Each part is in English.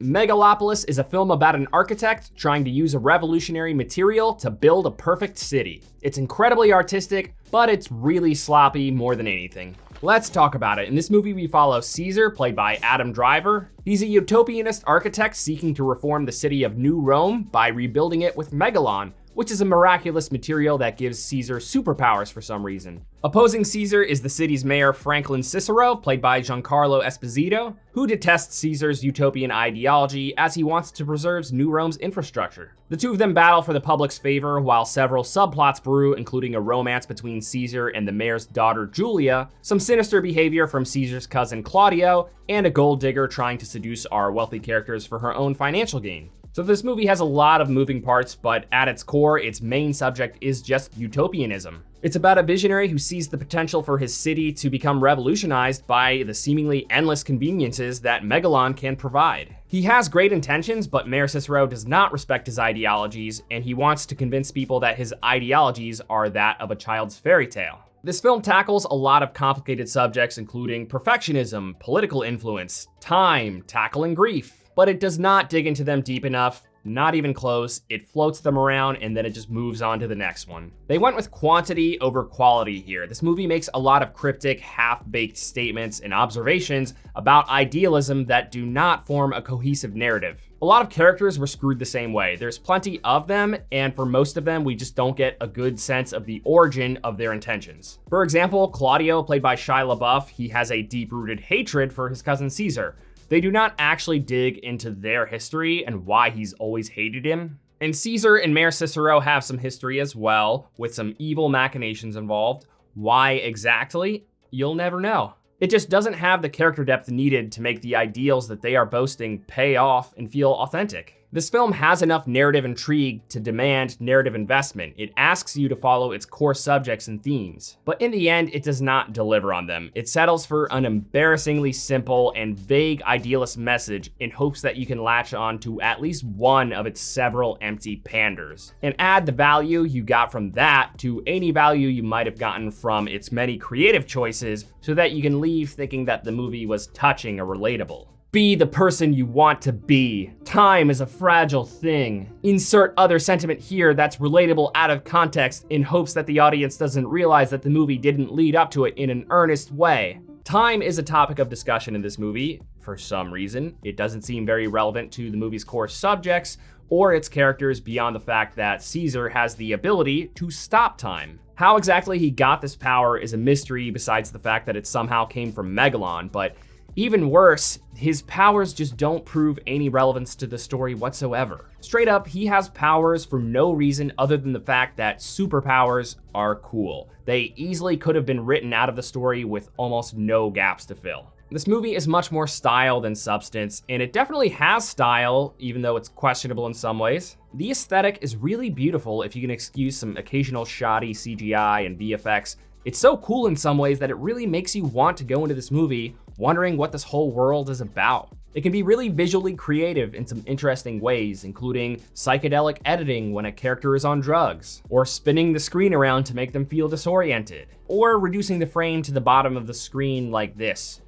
Megalopolis is a film about an architect trying to use a revolutionary material to build a perfect city. It's incredibly artistic, but it's really sloppy more than anything. Let's talk about it. In this movie, we follow Caesar, played by Adam Driver. He's a utopianist architect seeking to reform the city of New Rome by rebuilding it with megalon, which is a miraculous material that gives Caesar superpowers for some reason. Opposing Caesar is the city's mayor, Franklin Cicero, played by Giancarlo Esposito, who detests Caesar's utopian ideology as he wants to preserve New Rome's infrastructure. The two of them battle for the public's favor while several subplots brew, including a romance between Caesar and the mayor's daughter, Julia, some sinister behavior from Caesar's cousin, Claudio, and a gold digger trying to seduce our wealthy characters for her own financial gain. So this movie has a lot of moving parts, but at its core, its main subject is just utopianism. It's about a visionary who sees the potential for his city to become revolutionized by the seemingly endless conveniences that megalon can provide. He has great intentions, but Mayor Cicero does not respect his ideologies, and he wants to convince people that his ideologies are that of a child's fairy tale. This film tackles a lot of complicated subjects, including perfectionism, political influence, time, tackling grief. But it does not dig into them deep enough, not even close. It floats them around and then it just moves on to the next one. They went with quantity over quality here. This movie makes a lot of cryptic, half-baked statements and observations about idealism that do not form a cohesive narrative. A lot of characters were screwed the same way. There's plenty of them, and for most of them, we just don't get a good sense of the origin of their intentions. For example, Claudio, played by Shia LaBeouf, he has a deep-rooted hatred for his cousin Caesar. They do not actually dig into their history and why he's always hated him. And Caesar and Mayor Cicero have some history as well, with some evil machinations involved. Why exactly? You'll never know. It just doesn't have the character depth needed to make the ideals that they are boasting pay off and feel authentic. This film has enough narrative intrigue to demand narrative investment. It asks you to follow its core subjects and themes. But in the end, it does not deliver on them. It settles for an embarrassingly simple and vague idealist message in hopes that you can latch on to at least one of its several empty panders, and add the value you got from that to any value you might have gotten from its many creative choices so that you can leave thinking that the movie was touching or relatable. Be the person you want to be. Time is a fragile thing. Insert other sentiment here that's relatable out of context in hopes that the audience doesn't realize that the movie didn't lead up to it in an earnest way. Time is a topic of discussion in this movie. For some reason, it doesn't seem very relevant to the movie's core subjects or its characters beyond the fact that Caesar has the ability to stop time. How exactly he got this power is a mystery besides the fact that it somehow came from megalon, but even worse, his powers just don't prove any relevance to the story whatsoever. Straight up, he has powers for no reason other than the fact that superpowers are cool. They easily could have been written out of the story with almost no gaps to fill. This movie is much more style than substance, and it definitely has style, even though it's questionable in some ways. The aesthetic is really beautiful if you can excuse some occasional shoddy CGI and VFX. It's so cool in some ways that it really makes you want to go into this movie wondering what this whole world is about. It can be really visually creative in some interesting ways, including psychedelic editing when a character is on drugs, or spinning the screen around to make them feel disoriented, or reducing the frame to the bottom of the screen like this.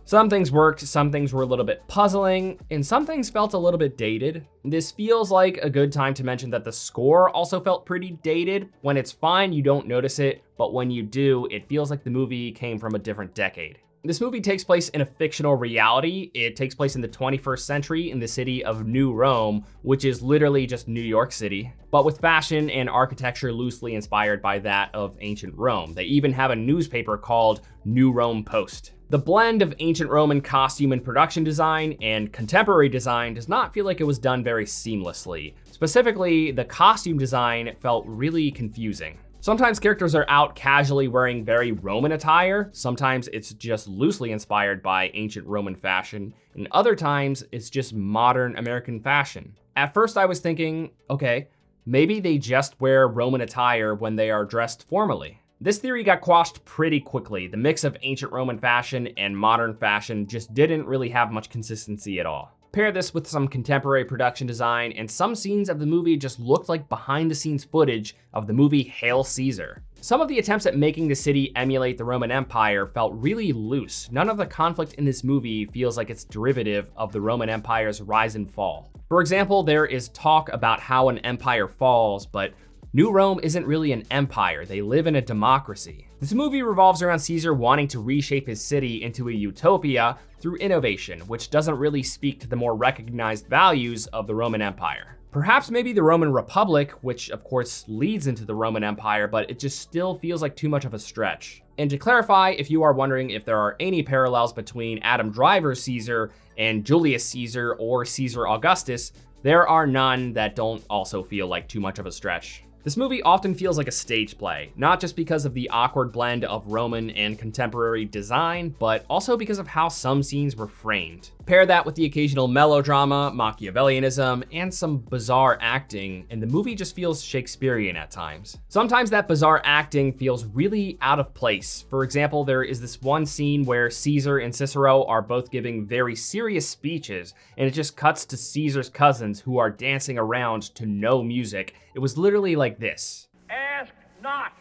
Some things worked, some things were a little bit puzzling, and some things felt a little bit dated. This feels like a good time to mention that the score also felt pretty dated. When it's fine, you don't notice it, but when you do, it feels like the movie came from a different decade. This movie takes place in a fictional reality. It takes place in the 21st century in the city of New Rome, which is literally just New York City, but with fashion and architecture loosely inspired by that of ancient Rome. They even have a newspaper called New Rome Post. The blend of ancient Roman costume and production design and contemporary design does not feel like it was done very seamlessly. Specifically, the costume design felt really confusing. Sometimes characters are out casually wearing very Roman attire, sometimes it's just loosely inspired by ancient Roman fashion, and other times it's just modern American fashion. At first I was thinking, okay, maybe they just wear Roman attire when they are dressed formally. This theory got quashed pretty quickly. The mix of ancient Roman fashion and modern fashion just didn't really have much consistency at all. Pair this with some contemporary production design, and some scenes of the movie just looked like behind-the-scenes footage of the movie Hail Caesar. Some of the attempts at making the city emulate the Roman Empire felt really loose. None of the conflict in this movie feels like it's derivative of the Roman Empire's rise and fall. For example, there is talk about how an empire falls, but New Rome isn't really an empire, they live in a democracy. This movie revolves around Caesar wanting to reshape his city into a utopia through innovation, which doesn't really speak to the more recognized values of the Roman Empire. Perhaps maybe the Roman Republic, which of course leads into the Roman Empire, but it just still feels like too much of a stretch. And to clarify, if you are wondering if there are any parallels between Adam Driver's Caesar and Julius Caesar or Caesar Augustus, there are none that don't also feel like too much of a stretch. This movie often feels like a stage play, not just because of the awkward blend of Roman and contemporary design, but also because of how some scenes were framed. Pair that with the occasional melodrama, Machiavellianism, and some bizarre acting, and the movie just feels Shakespearean at times. Sometimes that bizarre acting feels really out of place. For example, there is this one scene where Caesar and Cicero are both giving very serious speeches, and it just cuts to Caesar's cousins who are dancing around to no music. It was literally like this. Ask not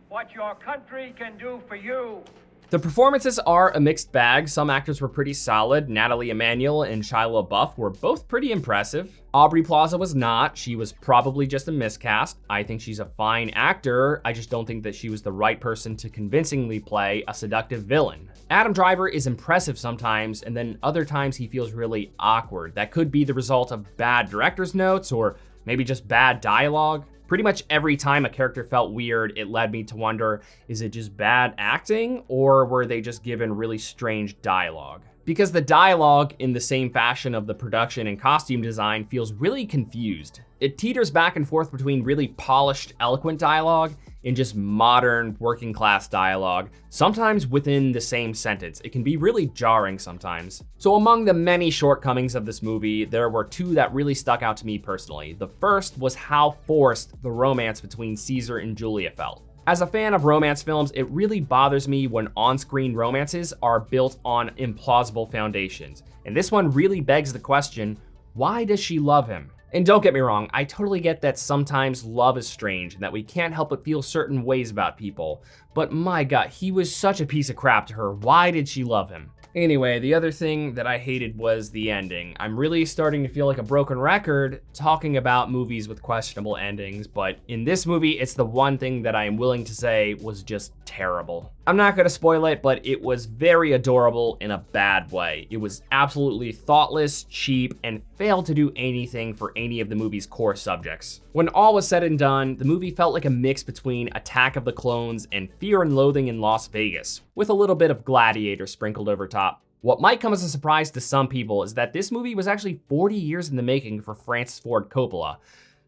what your country can do for you. The performances are a mixed bag. Some actors were pretty solid. Natalie Emanuel and Shia LaBeouf were both pretty impressive. Aubrey Plaza was not. She was probably just a miscast. I think she's a fine actor. I just don't think that she was the right person to convincingly play a seductive villain. Adam Driver is impressive sometimes, and then other times he feels really awkward. That could be the result of bad director's notes or maybe just bad dialogue. Pretty much every time a character felt weird, it led me to wonder, is it just bad acting or were they just given really strange dialogue? Because the dialogue, in the same fashion of the production and costume design, feels really confused. It teeters back and forth between really polished, eloquent dialogue and just modern, working class dialogue, sometimes within the same sentence. It can be really jarring sometimes. So among the many shortcomings of this movie, there were two that really stuck out to me personally. The first was how forced the romance between Caesar and Julia felt. As a fan of romance films, it really bothers me when on-screen romances are built on implausible foundations. And this one really begs the question, why does she love him? And don't get me wrong, I totally get that sometimes love is strange and that we can't help but feel certain ways about people. But my God, he was such a piece of crap to her. Why did she love him? Anyway, the other thing that I hated was the ending. I'm really starting to feel like a broken record talking about movies with questionable endings, but in this movie, it's the one thing that I am willing to say was just terrible. I'm not gonna spoil it, but it was very adorable in a bad way. It was absolutely thoughtless, cheap, and failed to do anything for any of the movie's core subjects. When all was said and done, the movie felt like a mix between Attack of the Clones and Fear and Loathing in Las Vegas, with a little bit of Gladiator sprinkled over top. What might come as a surprise to some people is that this movie was actually 40 years in the making for Francis Ford Coppola.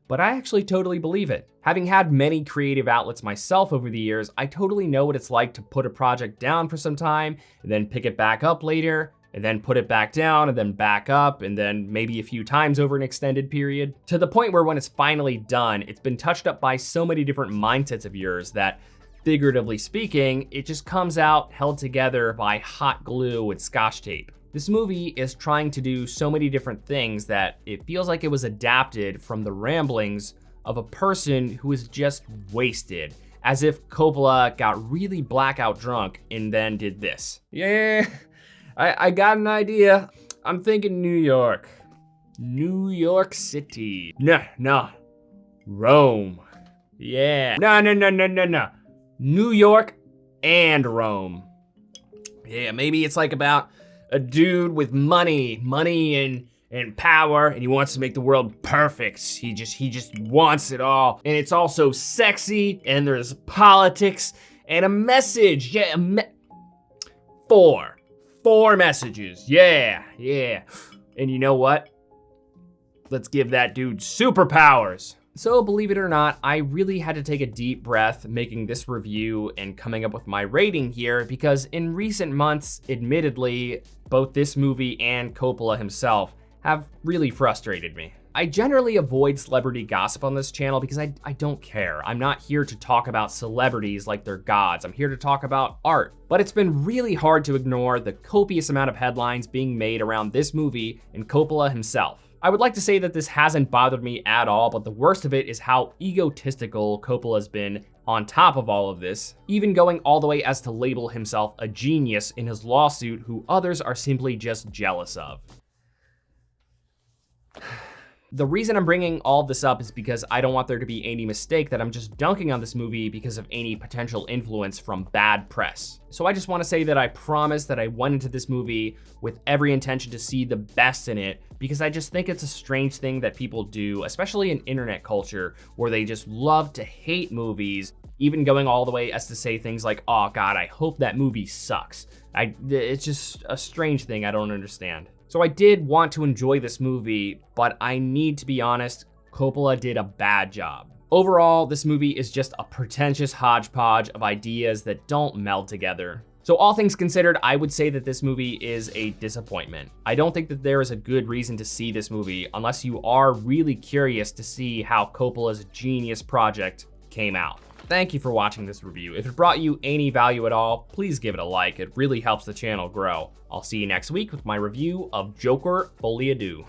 But I actually totally believe it. Having had many creative outlets myself over the years, I totally know what it's like to put a project down for some time, and then pick it back up later, and then put it back down, and then back up, and then maybe a few times over an extended period. To the point where when it's finally done, it's been touched up by so many different mindsets of yours that, figuratively speaking, it just comes out held together by hot glue and Scotch tape. This movie is trying to do so many different things that it feels like it was adapted from the ramblings of a person who is just wasted, as if Coppola got really blackout drunk and then did this. Yeah, I got an idea. I'm thinking New York. New York City. No. Rome. Yeah. No. New York and Rome. Yeah, maybe it's like about a dude with money and power, and he wants to make the world perfect. He just wants it all. And it's also sexy, and there's politics, and a message. Yeah, Four messages. Yeah. And you know what? Let's give that dude superpowers. So believe it or not, I really had to take a deep breath making this review and coming up with my rating here, because in recent months, admittedly, both this movie and Coppola himself have really frustrated me. I generally avoid celebrity gossip on this channel because I don't care. I'm not here to talk about celebrities like they're gods. I'm here to talk about art. But it's been really hard to ignore the copious amount of headlines being made around this movie and Coppola himself. I would like to say that this hasn't bothered me at all, but the worst of it is how egotistical Coppola's been On top of all of this, even going all the way as to label himself a genius in his lawsuit who others are simply just jealous of. The reason I'm bringing all this up is because I don't want there to be any mistake that I'm just dunking on this movie because of any potential influence from bad press. So I just want to say that I promise that I went into this movie with every intention to see the best in it, because I just think it's a strange thing that people do, especially in internet culture, where they just love to hate movies, even going all the way as to say things like, "Oh God, I hope that movie sucks." It's just a strange thing I don't understand. So I did want to enjoy this movie, but I need to be honest, Coppola did a bad job. Overall, this movie is just a pretentious hodgepodge of ideas that don't meld together. So all things considered, I would say that this movie is a disappointment. I don't think that there is a good reason to see this movie unless you are really curious to see how Coppola's genius project came out. Thank you for watching this review. If it brought you any value at all, please give it a like. It really helps the channel grow. I'll see you next week with my review of Joker Folie à Deux.